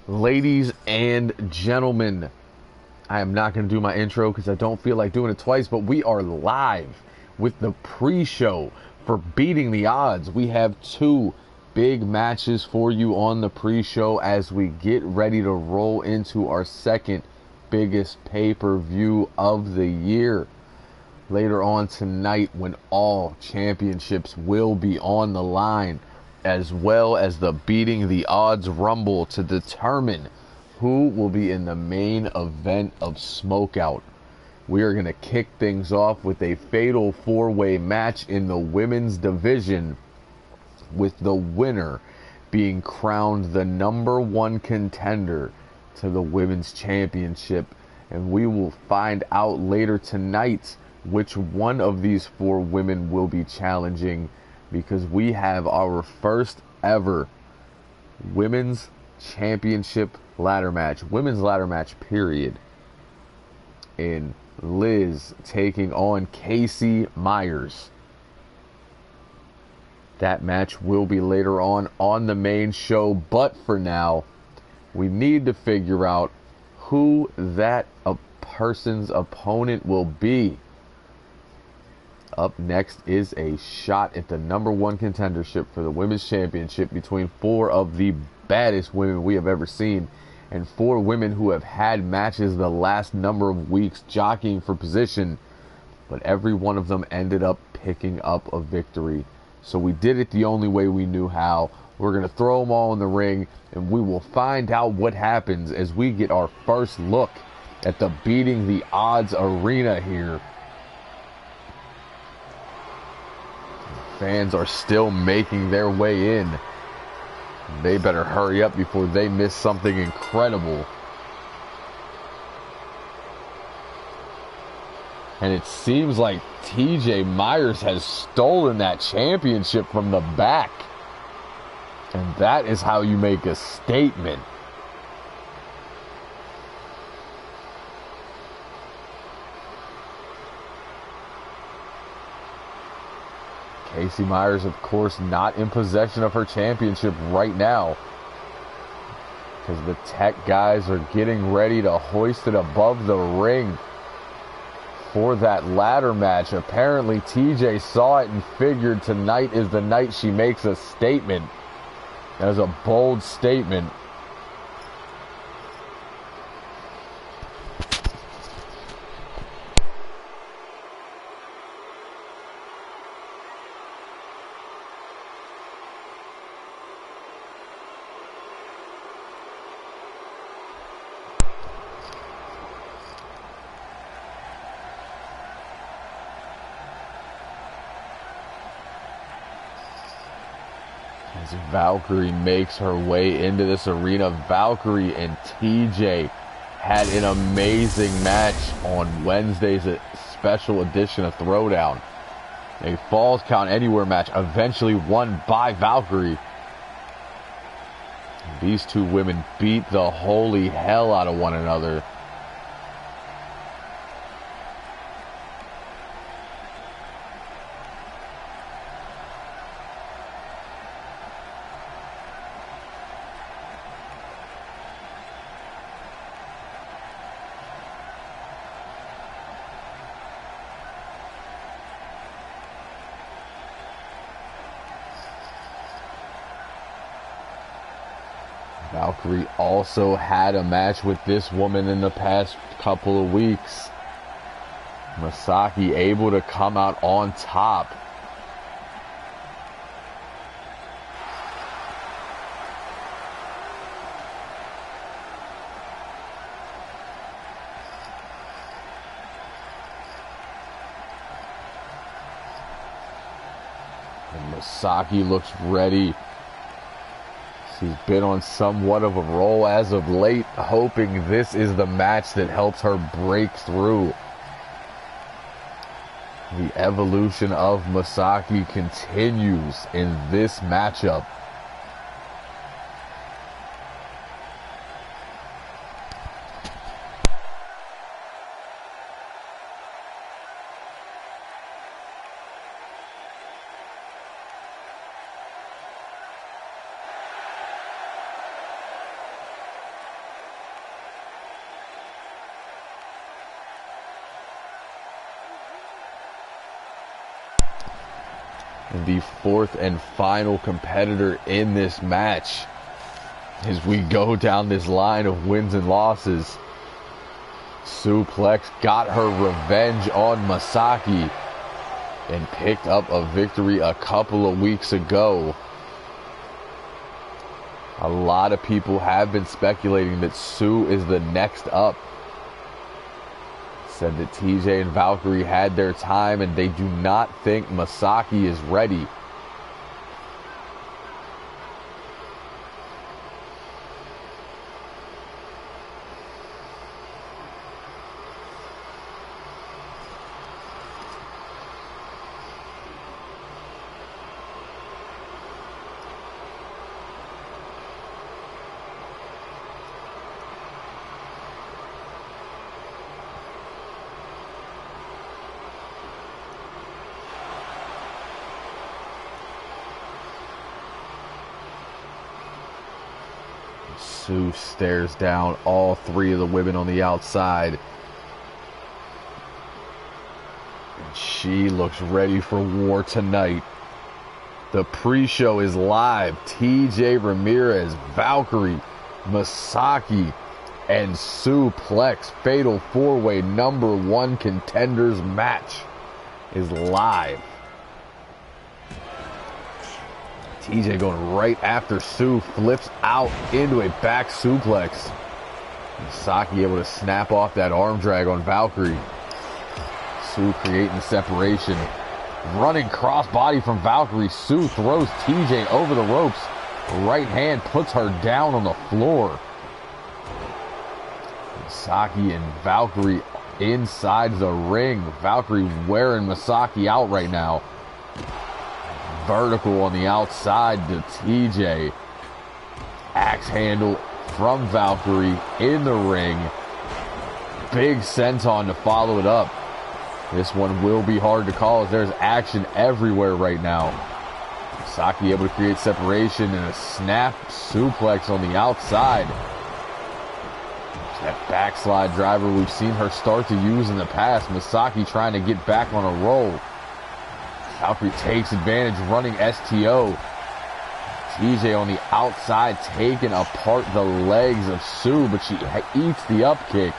Ladies and gentlemen, I am not going to do my intro because I don't feel like doing it twice, but we are live with the pre-show for Beating the Odds. We have two big matches for you on the pre-show as we get ready to roll into our second biggest pay-per-view of the year. Later on tonight, when all championships will be on the line, as well as the Beating the Odds Rumble to determine who will be in the main event of Smokeout. We are going to kick things off with a fatal four-way match in the women's division, with the winner being crowned the #1 contender to the women's championship. And we will find out later tonight which one of these four women will be challenging, because we have our first ever women's championship ladder match, women's ladder match period, in Liz taking on Casey Myers. That match will be later on the main show, but for now, we need to figure out who that person's opponent will be. Up next is a shot at the #1 contendership for the women's championship between four of the baddest women we have ever seen, and four women who have had matches the last number of weeks jockeying for position, but every one of them ended up picking up a victory. So we did it the only way we knew how. We're going to throw them all in the ring, and we will find out what happens as we get our first look at the Beating the Odds arena here. Fans are still making their way in. They better hurry up before they miss something incredible. And it seems like TJ Myers has stolen that championship from the back. And that is how you make a statement. Casey Myers, of course, not in possession of her championship right now, because the tech guys are getting ready to hoist it above the ring for that ladder match. Apparently, TJ saw it and figured tonight is the night she makes a statement. That is a bold statement. As Valkyrie makes her way into this arena, Valkyrie and TJ had an amazing match on Wednesday's special edition of Throwdown. A Falls Count Anywhere match, eventually won by Valkyrie. These two women beat the holy hell out of one another. Valkyrie also had a match with this woman in the past couple of weeks. Masaki able to come out on top. And Masaki looks ready. She's been on somewhat of a roll as of late, hoping this is the match that helps her break through. The evolution of Masaki continues in this matchup. And the fourth and final competitor in this match, as we go down this line of wins and losses. Suplex got her revenge on Masaki and picked up a victory a couple of weeks ago. A lot of people have been speculating that Sue is the next up. Said that TJ and Valkyrie had their time and they do not think Masaki is ready. Sue stares down all three of the women on the outside. And she looks ready for war tonight. The pre-show is live. TJ Ramirez, Valkyrie, Masaki, and Suplex Fatal 4-Way #1 contenders match is live. TJ going right after Sue, flips out into a back suplex. Masaki able to snap off that arm drag on Valkyrie. Sue creating the separation. Running crossbody from Valkyrie. Sue throws TJ over the ropes. Right hand puts her down on the floor. Masaki and Valkyrie inside the ring. Valkyrie wearing Masaki out right now. Vertical on the outside to TJ. Axe handle from Valkyrie in the ring. Big senton to follow it up. This one will be hard to call as there's action everywhere right now. Masaki able to create separation and a snap suplex on the outside. That backslide driver we've seen her start to use in the past. Masaki trying to get back on a roll. Valkyrie takes advantage, running STO. TJ on the outside taking apart the legs of Sue, but she eats the up kick.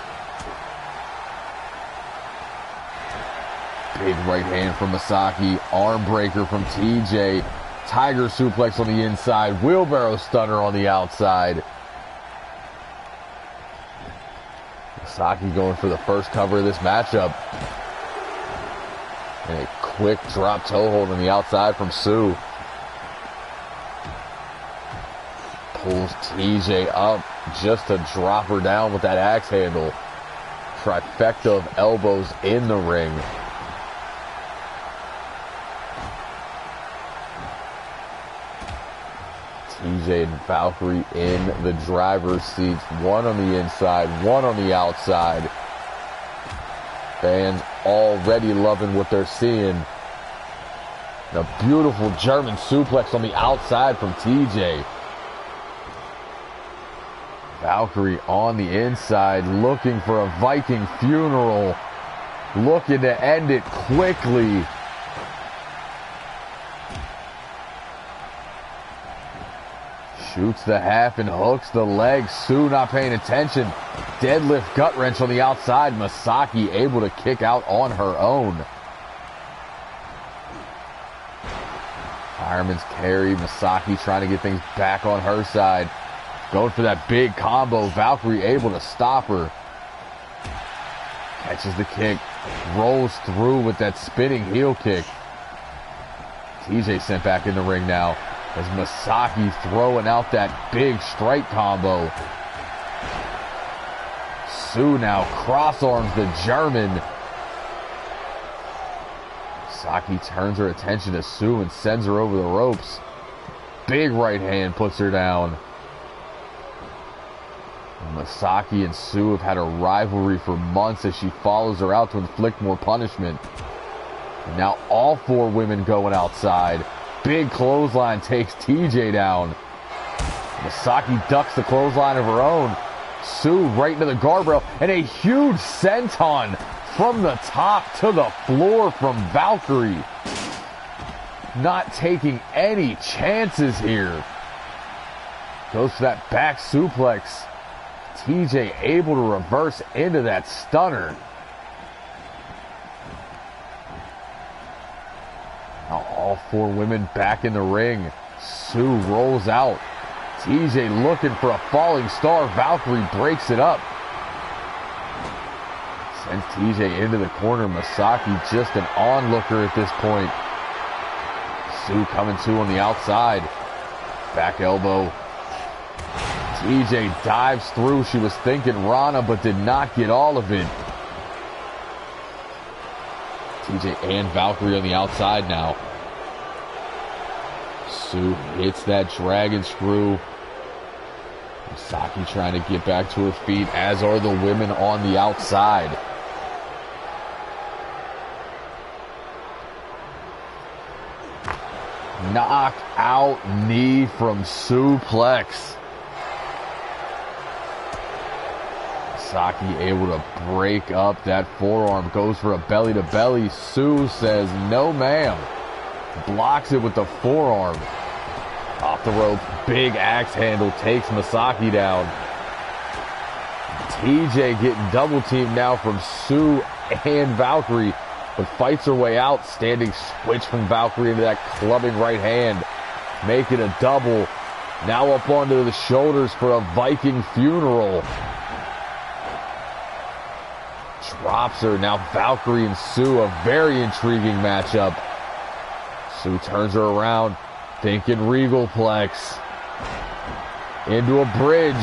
Big right hand from Masaki. Arm breaker from TJ. Tiger suplex on the inside. Wheelbarrow stunner on the outside. Masaki going for the first cover of this matchup. And a quick drop toe hold on the outside from Sue. Pulls TJ up just to drop her down with that axe handle. Trifecta of elbows in the ring. TJ and Valkyrie in the driver's seats. One on the inside, one on the outside. Fans already loving what they're seeing. A beautiful German suplex on the outside from TJ. Valkyrie on the inside looking for a Viking funeral. Looking to end it quickly. Shoots the half and hooks the leg. Sue not paying attention. Deadlift gut wrench on the outside. Masaki able to kick out on her own. Fireman's carry. Masaki trying to get things back on her side. Going for that big combo. Valkyrie able to stop her. Catches the kick. Rolls through with that spinning heel kick. TJ sent back in the ring now. As Masaki throwing out that big strike combo. Sue now cross arms the German. Masaki turns her attention to Sue and sends her over the ropes. Big right hand puts her down. Masaki and Sue have had a rivalry for months as she follows her out to inflict more punishment. And now all four women going outside. Big clothesline takes TJ down. Masaki ducks the clothesline of her own. Sue right into the guardrail. And a huge senton from the top to the floor from Valkyrie. not taking any chances here. Goes for that back suplex. TJ able to reverse into that stunner. Now all four women back in the ring. Sue rolls out. TJ looking for a falling star. Valkyrie breaks it up. Sends TJ into the corner. Masaki just an onlooker at this point. Sue coming to on the outside. Back elbow. TJ dives through. She was thinking Rana, but did not get all of it. TJ and Valkyrie on the outside now. Sue hits that dragon screw. Masaki trying to get back to her feet, as are the women on the outside. Knock out knee from suplex. Masaki able to break up that forearm. Goes for a belly to belly. Sue says no ma'am. Blocks it with the forearm. Off the rope. Big axe handle takes Masaki down. TJ getting double teamed now from Sue and Valkyrie, but fights her way out. Standing switch from Valkyrie into that clubbing right hand. Make it a double. Now up onto the shoulders for a Viking funeral. Drops her. Now Valkyrie and Sue, a very intriguing matchup. Sue turns her around, thinking Regalplex. Into a bridge.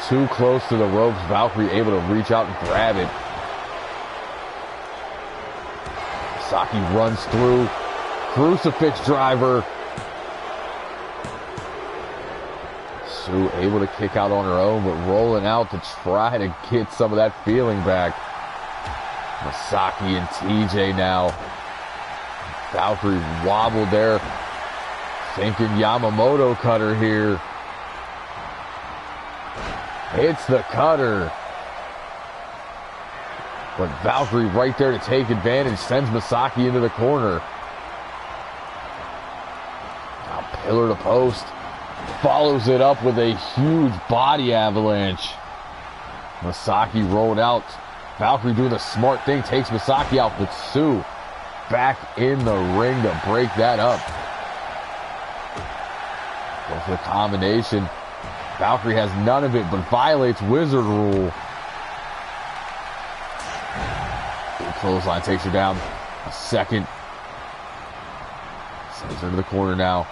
Too close to the ropes. Valkyrie able to reach out and grab it. Masaki runs through. Crucifix driver. Sue able to kick out on her own, but rolling out to try to get some of that feeling back. Masaki and TJ now. Valkyrie wobbled there, thinking Yamamoto cutter here. Hits the cutter. But Valkyrie right there to take advantage, sends Masaki into the corner. Now pillar to post. Follows it up with a huge body avalanche. Masaki rolled out. Valkyrie doing the smart thing, takes Masaki out, but Sue back in the ring to break that up. Go for the combination. Valkyrie has none of it, but violates Wizard Rule. Big clothesline takes her down. A second. Sends her to the corner now.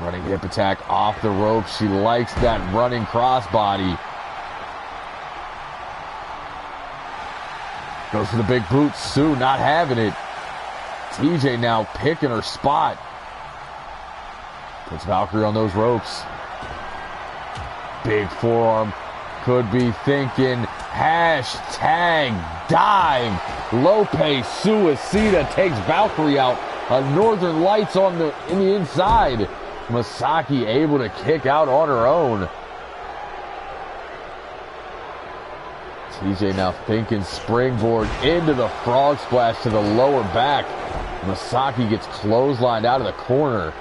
Running hip attack off the rope. She likes that running crossbody. Goes for the big boot. Sue not having it. TJ now picking her spot. Puts Valkyrie on those ropes. Big forearm. Could be thinking hashtag dive. Lope Suicida takes Valkyrie out. A Northern Lights in the inside. Masaki able to kick out on her own. TJ now thinking springboard into the frog splash to the lower back. Masaki gets clotheslined out of the corner.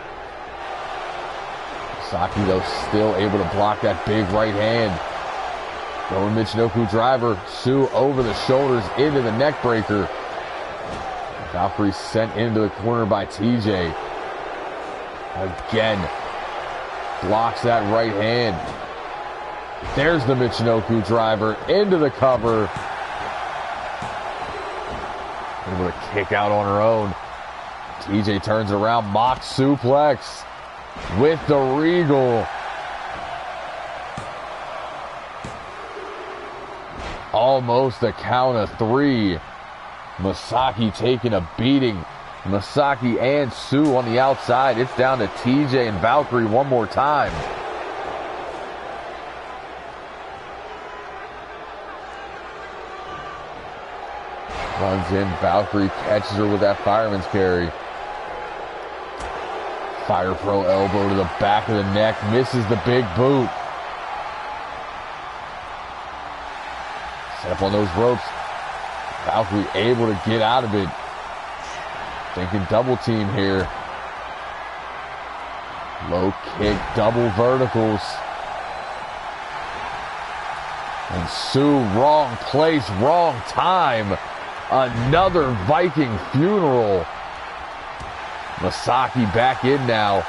Masaki, though, still able to block that big right hand. Going Michinoku driver. Sue over the shoulders into the neck breaker. Valkyrie sent into the corner by TJ. Again. Blocks that right hand. There's the Michinoku driver into the cover. Able to kick out on her own. TJ turns around, mock suplex with the Regal. Almost a count of three. Masaki taking a beating. Masaki and Sue on the outside. It's down to TJ and Valkyrie one more time. Runs in. Valkyrie catches her with that fireman's carry. Fire Pro elbow to the back of the neck. Misses the big boot. Set up on those ropes. Valkyrie able to get out of it. Thinking double team here. Low kick, double verticals. And Sue, wrong place, wrong time. Another Viking funeral. Masaki back in now.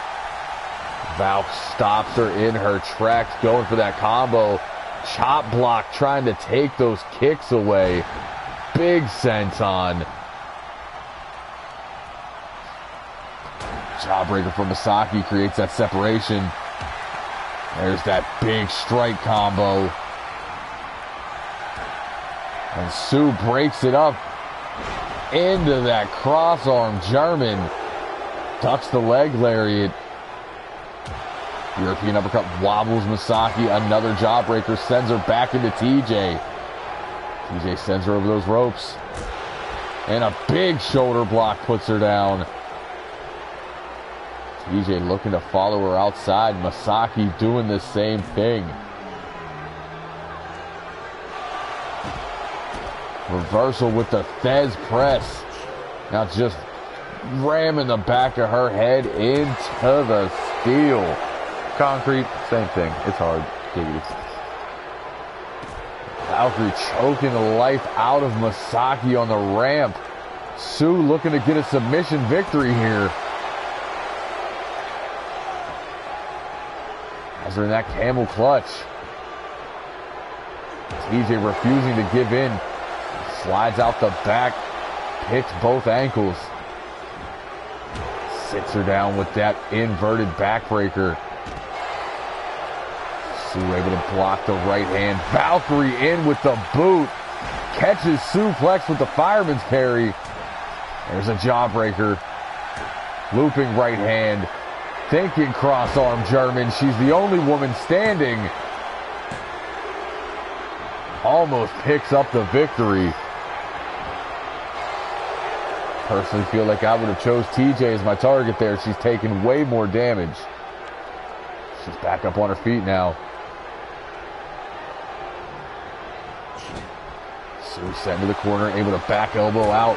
Valk stops her in her tracks, going for that combo. Chop block, trying to take those kicks away. Big senton. Jawbreaker from Masaki creates that separation. There's that big strike combo. And Sue breaks it up into that cross arm German. Ducks the leg lariat. European uppercut wobbles Masaki. Another jawbreaker sends her back into TJ. TJ sends her over those ropes. And a big shoulder block puts her down. TJ looking to follow her outside. Masaki doing the same thing. Reversal with the Fez press. Now just ramming the back of her head into the steel. Concrete, same thing. It's hard. Giggity. Valkyrie choking the life out of Masaki on the ramp. Sue looking to get a submission victory here. Has her in that camel clutch. TJ refusing to give in. Slides out the back. Picks both ankles. Sits her down with that inverted backbreaker. Sue able to block the right hand. Valkyrie in with the boot. Catches suplex with the fireman's carry. There's a jawbreaker. Looping right hand. Thinking cross arm German. She's the only woman standing. Almost picks up the victory. Personally feel like I would have chose TJ as my target there. She's taken way more damage. She's back up on her feet now. Sue sent to the corner, able to back elbow out.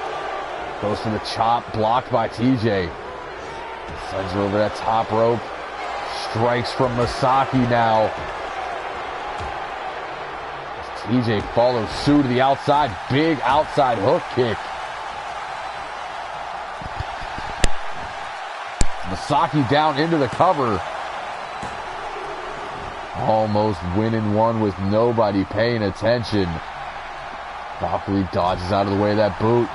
Goes for the chop, blocked by TJ. Sends her over that top rope. Strikes from Masaki now. TJ follows Sue to the outside. Big outside hook kick. Masaki down into the cover. Almost winning one with nobody paying attention. Valkyrie dodges out of the way of that boot.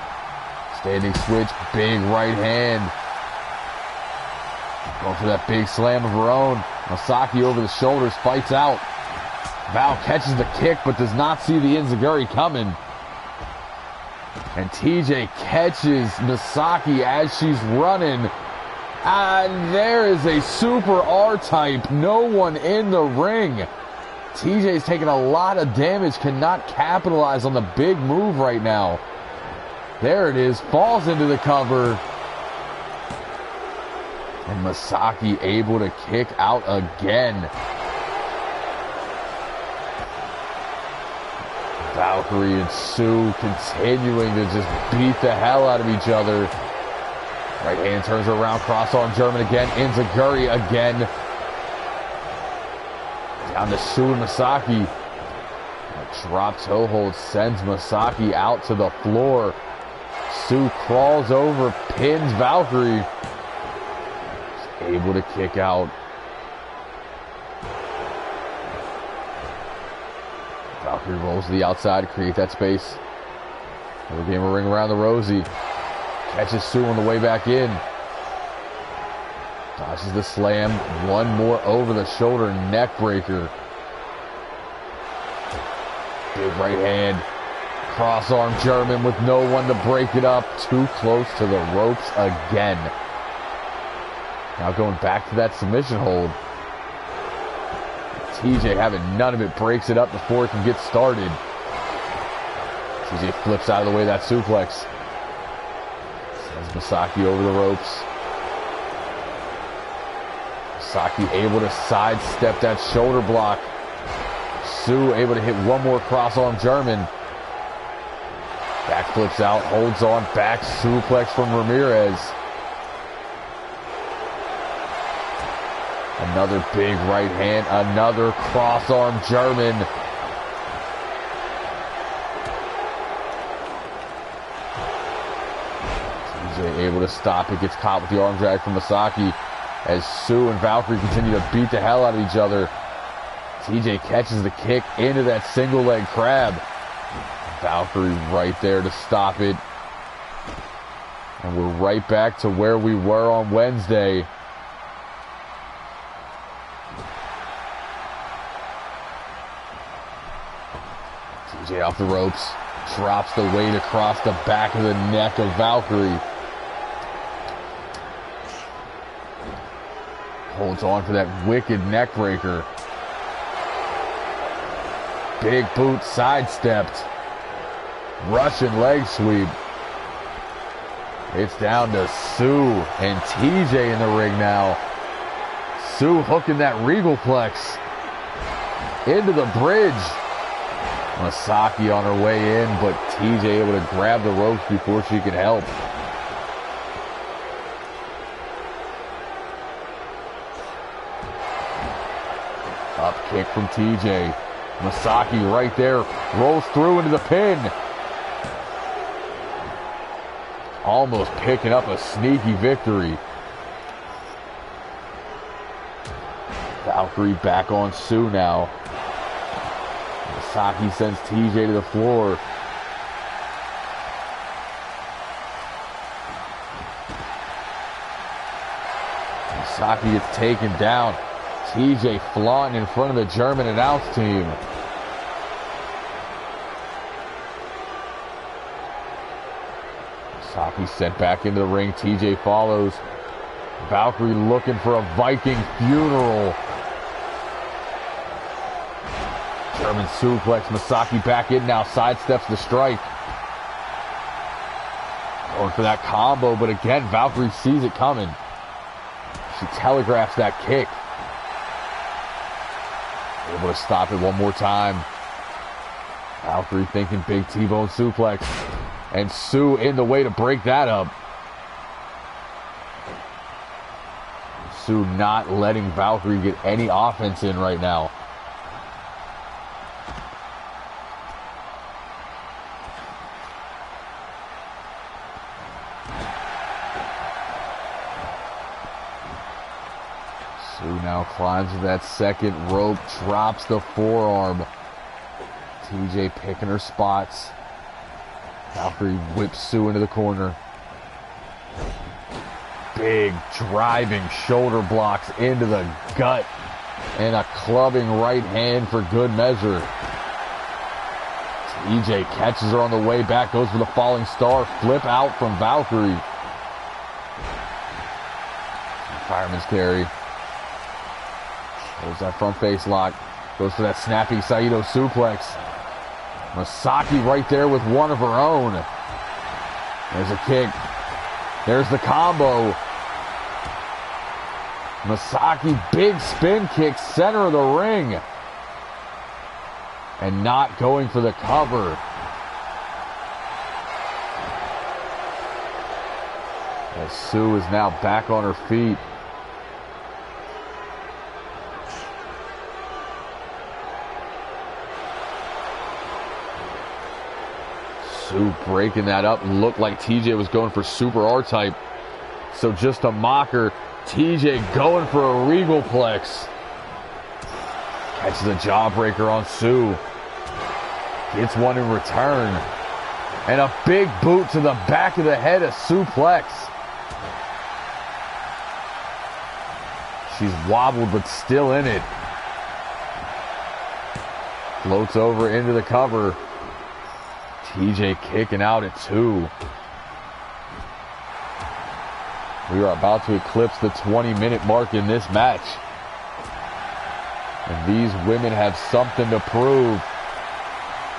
Standing switch, big right hand. Going for that big slam of her own. Masaki over the shoulders, fights out. Val catches the kick, but does not see the enziguri coming. And TJ catches Masaki as she's running. And there is a super R-type. No one in the ring. TJ's taking a lot of damage. Cannot capitalize on the big move right now. There it is. Falls into the cover. And Masaki able to kick out again. Valkyrie and Sue continuing to just beat the hell out of each other. Right hand turns her around, cross arm German again, enziguri again. Down to Sue and Masaki. A drop toe hold sends Masaki out to the floor. Sue crawls over, pins Valkyrie. She's able to kick out. Valkyrie rolls to the outside to create that space. Another game of ring around the Rosie. Catches Sue on the way back in. Dodges the slam. One more over the shoulder neck breaker. Big right hand. Cross arm German with no one to break it up. Too close to the ropes again. Now going back to that submission hold. TJ having none of it, breaks it up before it can get started. TJ flips out of the way of that suplex. Sends Masaki over the ropes. Masaki able to sidestep that shoulder block. Sue able to hit one more cross arm German. Back flips out, holds on, back suplex from Ramirez. Another big right hand, another cross-arm German. TJ able to stop it, gets caught with the arm drag from Masaki as Sue and Valkyrie continue to beat the hell out of each other. TJ catches the kick into that single leg crab. Valkyrie right there to stop it. And we're right back to where we were on Wednesday. TJ off the ropes, drops the weight across the back of the neck of Valkyrie. Holds on for that wicked neck breaker. Big boot sidestepped. Russian leg sweep. It's down to Sue and TJ in the ring now. Sue hooking that regal plex into the bridge. Masaki on her way in, but TJ able to grab the ropes before she could help. Up kick from TJ. Masaki right there, rolls through into the pin. Almost picking up a sneaky victory. Valkyrie back on Sue now. Masaki sends TJ to the floor. Masaki gets taken down. TJ flaunting in front of the German announce team. Masaki sent back into the ring. TJ follows. Valkyrie looking for a Viking funeral. German suplex. Masaki back in now. Sidesteps the strike. Going for that combo, but again, Valkyrie sees it coming. She telegraphs that kick. Able to stop it one more time. Valkyrie thinking big T-bone suplex. And Sue in the way to break that up. Sue not letting Valkyrie get any offense in right now. Sue now climbs to that second rope, drops the forearm. TJ picking her spots. Valkyrie whips Sue into the corner. Big driving shoulder blocks into the gut. And a clubbing right hand for good measure. TJ catches her on the way back, goes for the falling star. Flip out from Valkyrie. Fireman's carry. There's that front face lock. Goes for that snapping Saito suplex. Masaki right there with one of her own. There's a kick. There's the combo. Masaki, big spin kick, center of the ring. And not going for the cover. As Sue is now back on her feet. Sue breaking that up. Looked like TJ was going for super R-type. So just to mock her, TJ going for a regal plex. Catches a jawbreaker on Sue. Gets one in return. And a big boot to the back of the head, a suplex. She's wobbled but still in it. Floats over into the cover. TJ kicking out at 2. We are about to eclipse the 20-minute mark in this match. And these women have something to prove.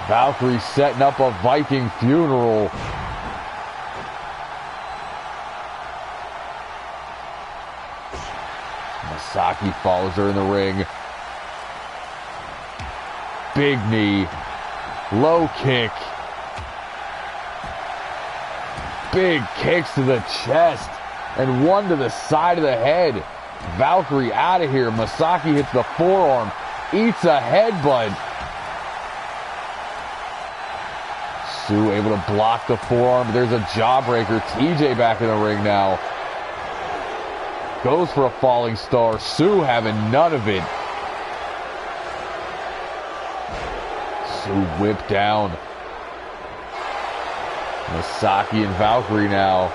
Valkyrie setting up a Viking funeral. Masaki follows her in the ring. Big knee. Low kick. Big kicks to the chest and one to the side of the head. Valkyrie out of here. Masaki hits the forearm. Eats a headbutt. Sue able to block the forearm. There's a jawbreaker. TJ back in the ring now. Goes for a falling star. Sue having none of it. Sue whipped down. Masaki and Valkyrie now.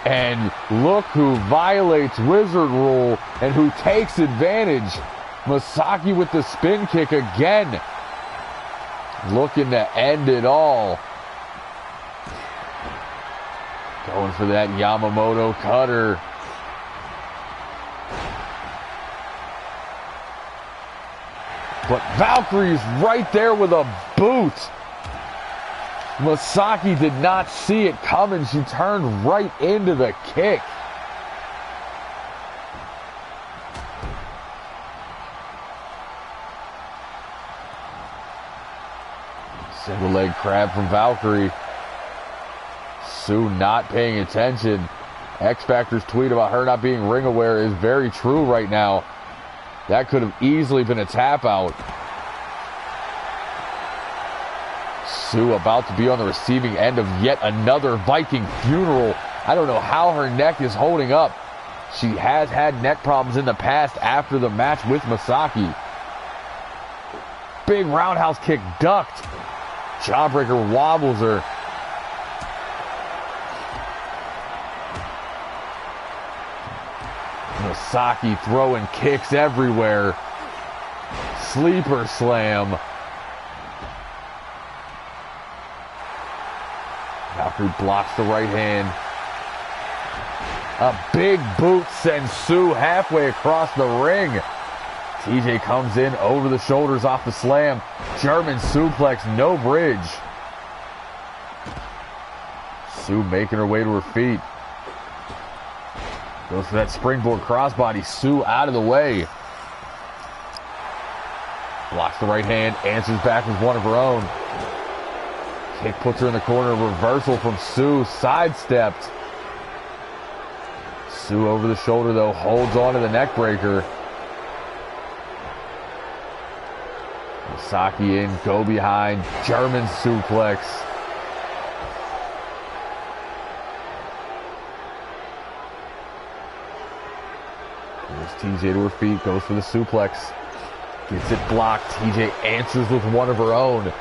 And look who violates Wizard Rule and who takes advantage. Masaki with the spin kick again. Looking to end it all. Going for that Yamamoto cutter. But Valkyrie's right there with a boot. Masaki did not see it coming. She turned right into the kick. Single leg crab from Valkyrie. Sue not paying attention. X Factor's tweet about her not being ring aware is very true right now. That could have easily been a tap out. Sue about to be on the receiving end of yet another Viking funeral. I don't know how her neck is holding up. She has had neck problems in the past after the match with Masaki. Big roundhouse kick ducked. Jawbreaker wobbles her. Masaki throwing kicks everywhere. Sleeper slam. Valkyrie blocks the right hand. A big boot sends Sue halfway across the ring. TJ comes in over the shoulders off the slam. German suplex, no bridge. Sue making her way to her feet. Goes for that springboard crossbody. Sue out of the way. Blocks the right hand, answers back with one of her own. Kick puts her in the corner. Reversal from Sue. Sidestepped. Sue over the shoulder, though. Holds on to the neck breaker. Masaki in. Go behind. German suplex. There's TJ to her feet. Goes for the suplex. Gets it blocked. TJ answers with one of her own.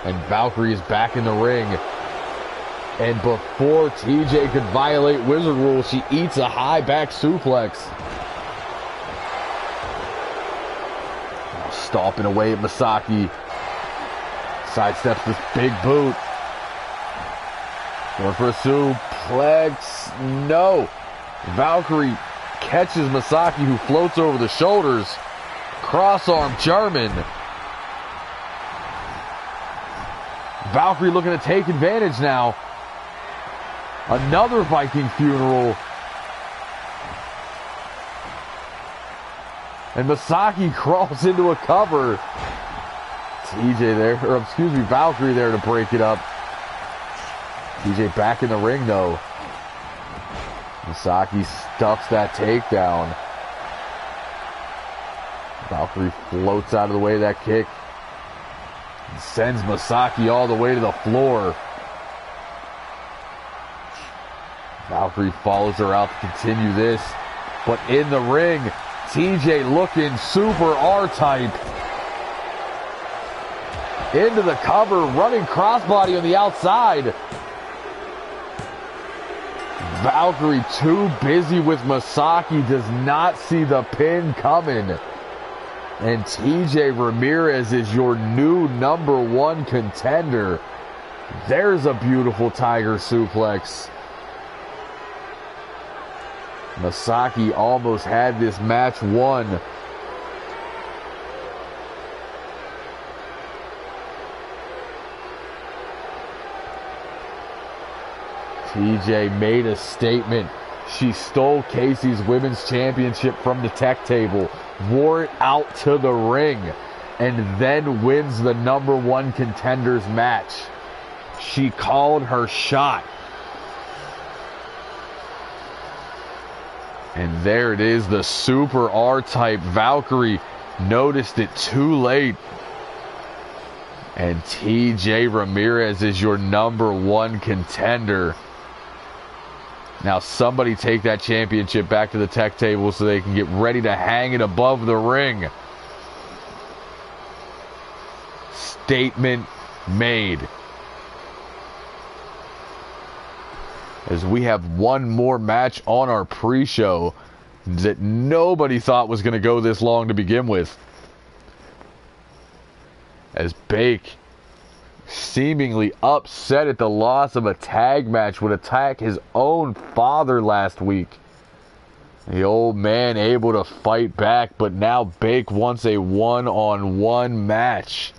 And Valkyrie is back in the ring. And before TJ could violate Wizard Rule, she eats a high back suplex. Stomping away at Masaki. Sidesteps this big boot. Going for a suplex. No. Valkyrie catches Masaki, who floats over the shoulders. Cross arm German. Valkyrie looking to take advantage now. Another Viking funeral. And Masaki crawls into a cover. TJ there, or excuse me, Valkyrie there to break it up. TJ back in the ring though. Masaki stuffs that takedown. Valkyrie floats out of the way of that kick. And sends Masaki all the way to the floor. Valkyrie follows her out to continue this. But in the ring, TJ looking super R-type. Into the cover, running crossbody on the outside. Valkyrie, too busy with Masaki, does not see the pin coming. And TJ Ramirez is your new #1 contender. There's a beautiful tiger suplex. Masaki almost had this match won. TJ made a statement. She stole Casey's women's championship from the tech table, wore it out to the ring, and then wins the #1 contenders match. She called her shot. And there it is, the Super R-Type Valkyrie. Noticed it too late. And TJ Ramirez is your #1 contender. Now somebody take that championship back to the tech table so they can get ready to hang it above the ring. Statement made. As we have one more match on our pre-show that nobody thought was going to go this long to begin with. As Bake, seemingly upset at the loss of a tag match, would attack his own father last week. The old man able to fight back, but now Bake wants a one-on-one match.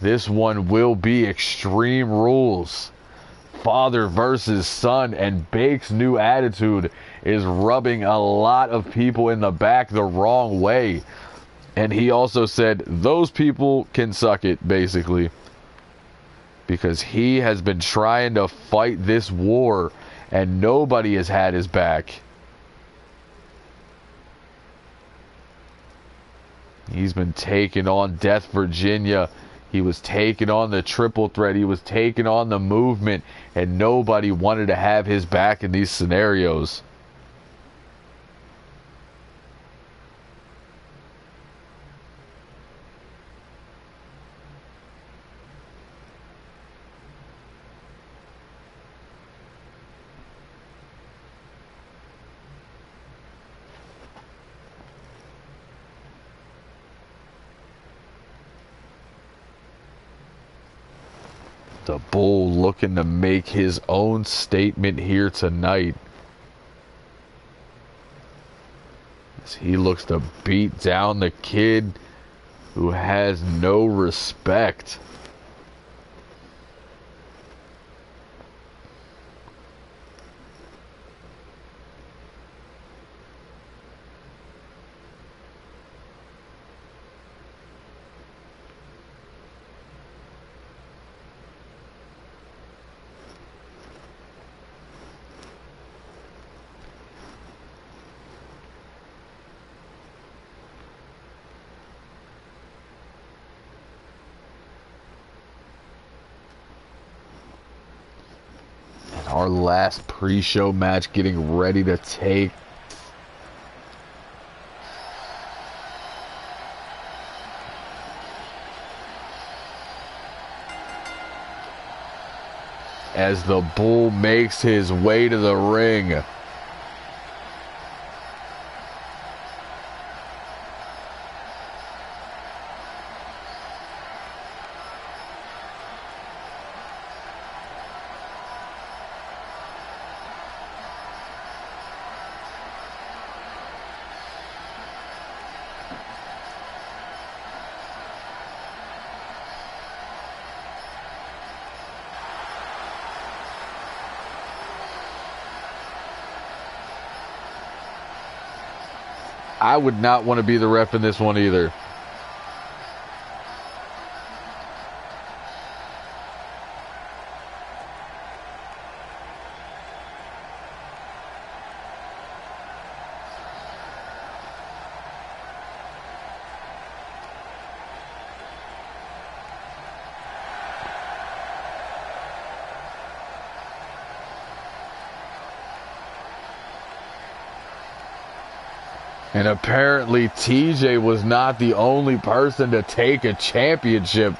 This one will be Extreme Rules. Father versus son, and Bake's new attitude is rubbing a lot of people in the back the wrong way. And he also said those people can suck it, basically, because he has been trying to fight this war and nobody has had his back. He's been taking on Death Virginia. He was taking on the Triple Threat. He was taking on the Movement. And nobody wanted to have his back in these scenarios. The Bull looking to make his own statement here tonight, as he looks to beat down the kid who has no respect. Our last pre-show match getting ready to take as the Bull makes his way to the ring. I would not want to be the ref in this one either. And apparently TJ was not the only person to take a championship.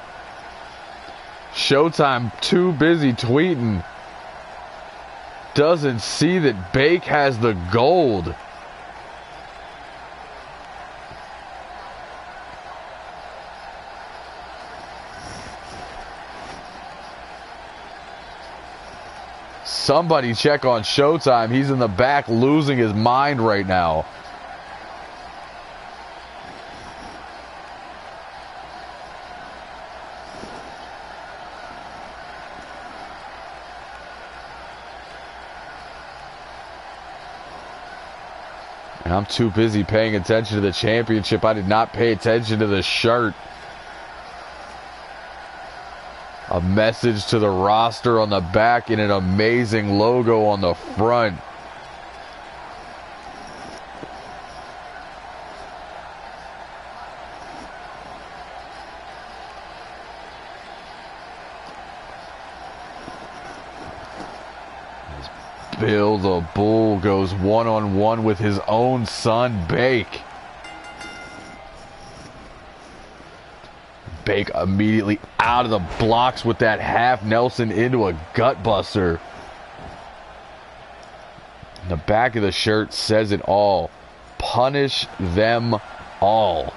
Showtime too busy tweeting. Doesn't see that Bake has the gold. Somebody check on Showtime. He's in the back losing his mind right now. And I'm too busy paying attention to the championship. I did not pay attention to the shirt. A message to the roster on the back and an amazing logo on the front. Bill the Bull goes one-on-one with his own son, Bake. Bake immediately out of the blocks with that half Nelson into a gut buster. The back of the shirt says it all. Punish them all.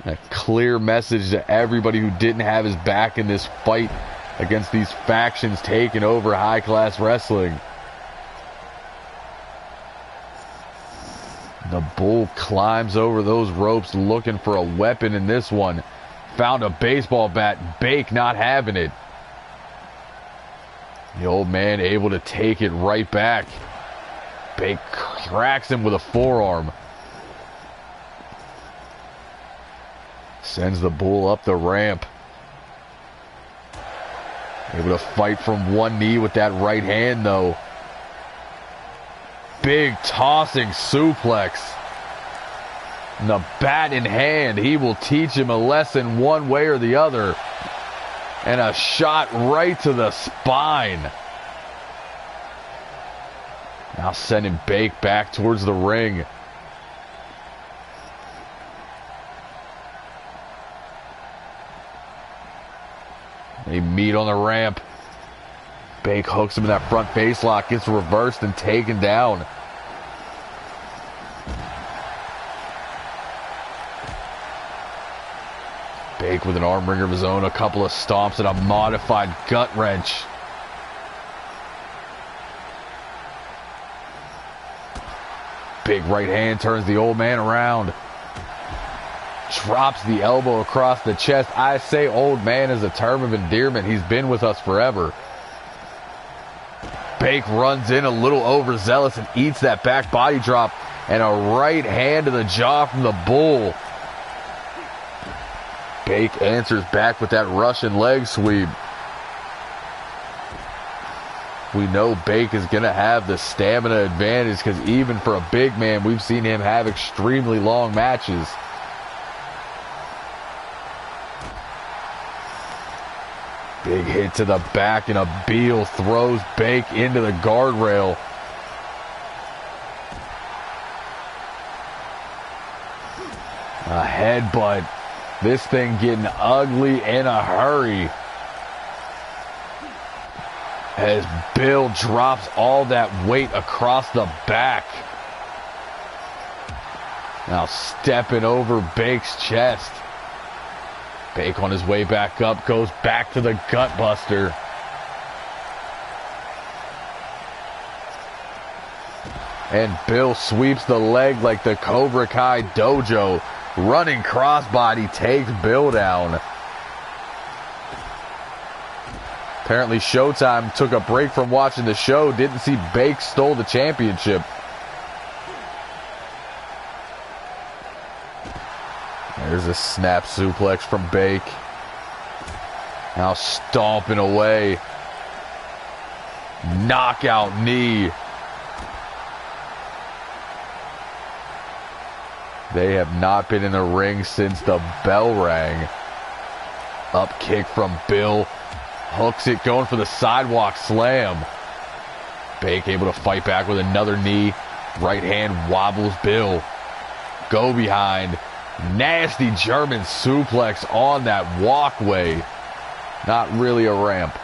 A clear message to everybody who didn't have his back in this fight against these factions taking over high-class wrestling. The Bull climbs over those ropes looking for a weapon in this one. Found a baseball bat. Bake not having it. The old man able to take it right back. Bake cracks him with a forearm. Sends the Bull up the ramp. Able to fight from one knee with that right hand, though. Big tossing suplex. And the bat in hand, he will teach him a lesson one way or the other. And a shot right to the spine. Now sending Bake back towards the ring. They meet on the ramp. Bake hooks him in that front face lock, gets reversed and taken down. Bake with an arm wringer of his own, a couple of stomps and a modified gut wrench. Big right hand turns the old man around. Drops the elbow across the chest. I say old man is a term of endearment. He's been with us forever. Bake runs in a little overzealous and eats that back body drop. And a right hand to the jaw from the Bull. Bake answers back with that Russian leg sweep. We know Bake is going to have the stamina advantage because even for a big man, we've seen him have extremely long matches. Big hit to the back and a Beal throws Bake into the guardrail. A headbutt. This thing getting ugly in a hurry. As Bill drops all that weight across the back. Now stepping over Bake's chest. Bake on his way back up, goes back to the gut buster. And Bill sweeps the leg like the Cobra Kai dojo. Running crossbody takes Bill down. Apparently Showtime took a break from watching the show. Didn't see Bake stole the championship. There's a snap suplex from Bake. Now stomping away. Knockout knee. They have not been in the ring since the bell rang. Up kick from Bill. Hooks it, going for the sidewalk slam. Bake able to fight back with another knee. Right hand wobbles Bill. Go behind. Nasty German suplex on that walkway. Not really a ramp.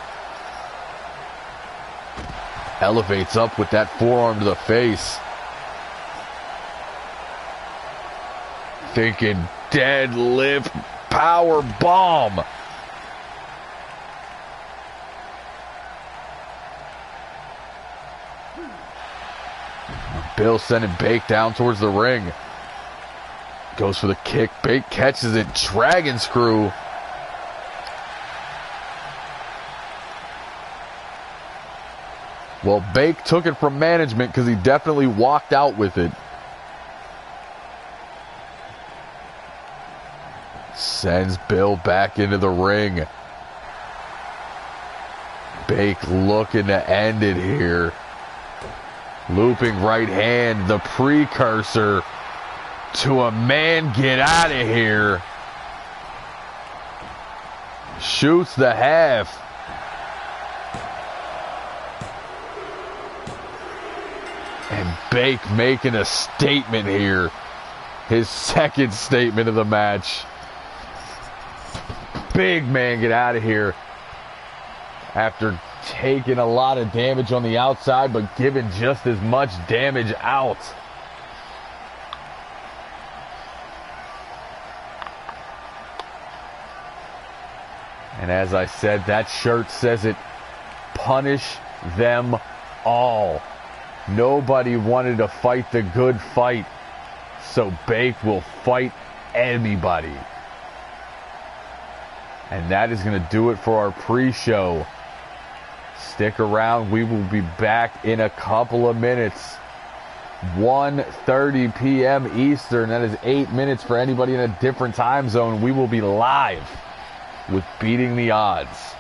Elevates up with that forearm to the face. Thinking deadlift power bomb. Bill sending Bake down towards the ring. Goes for the kick. Bake catches it. Dragon screw. Well, Bake took it from management because he definitely walked out with it. Sends Bill back into the ring. Bake looking to end it here. Looping right hand, the precursor to a man get out of here. Shoots the half. And Bake making a statement here. His second statement of the match. Big man, get out of here. After taking a lot of damage on the outside, but giving just as much damage out. And as I said, that shirt says it. Punish them all. Nobody wanted to fight the good fight. So Bake will fight anybody. And that is going to do it for our pre-show. Stick around. We will be back in a couple of minutes. 1:30 p.m. Eastern. That is 8 minutes for anybody in a different time zone. We will be live with Beating the Odds.